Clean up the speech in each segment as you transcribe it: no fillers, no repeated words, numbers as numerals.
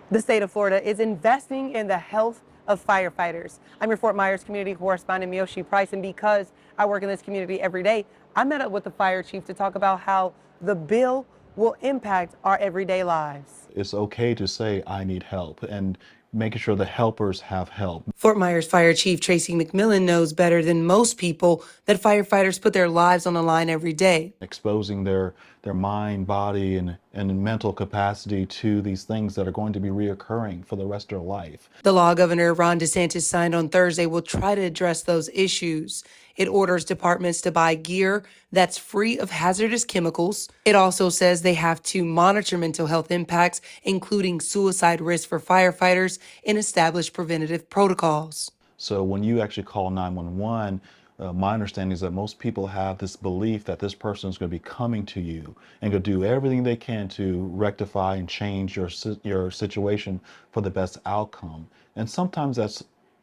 The state of Florida is investing in the health of firefighters. I'm your Fort Myers community correspondent, Miyoshi Price, and because I work in this community every day, I met up with the fire chief to talk about how the bill will impact our everyday lives. It's okay to say, I need help, and making sure the helpers have help. Fort Myers Fire Chief Tracy McMillan knows better than most people that firefighters put their lives on the line every day. Exposing their mind, body, and mental capacity to these things that are going to be reoccurring for the rest of their life. The law Governor Ron DeSantis signed on Thursday will try to address those issues. It orders departments to buy gear that's free of hazardous chemicals. It also says they have to monitor mental health impacts, including suicide risk for firefighters, and establish preventative protocols. So when you actually call 911, my understanding is that most people have this belief that this person is going to be coming to you and going to do everything they can to rectify and change your situation for the best outcome. And sometimes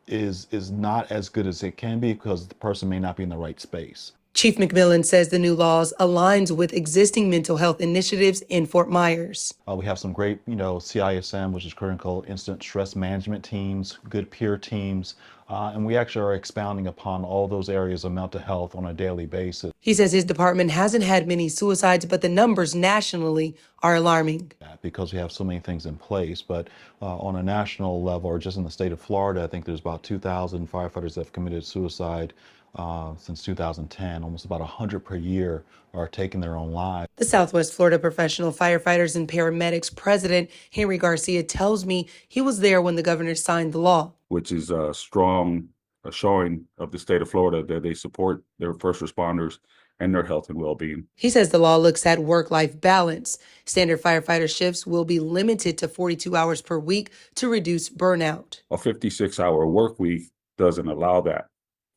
is not as good as it can be because the person may not be in the right space. Chief McMillan says the new laws aligns with existing mental health initiatives in Fort Myers. We have some great, CISM, which is critical incident stress management teams, good peer teams, and we actually are expounding upon all those areas of mental health on a daily basis. He says his department hasn't had many suicides, but the numbers nationally are alarming. Because we have so many things in place, but on a national level, or just in the state of Florida, I think there's about 2,000 firefighters that have committed suicide since 2010. Almost about 100 per year are taking their own lives. The Southwest Florida Professional Firefighters and Paramedics president, Henry Garcia, tells me he was there when the governor signed the law. Which is a strong showing of the state of Florida that they support their first responders and their health and well-being. He says the law looks at work-life balance. Standard firefighter shifts will be limited to 42 hours per week to reduce burnout. A 56-hour work week doesn't allow that.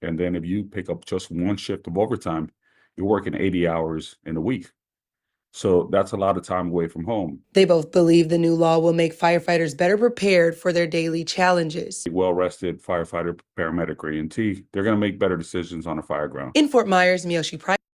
And then if you pick up just one shift of overtime, you're working 80 hours in a week. So that's a lot of time away from home. They both believe the new law will make firefighters better prepared for their daily challenges. Well-rested firefighter, paramedic, or EMT, they're going to make better decisions on a fire ground. In Fort Myers, Miyoshi Price.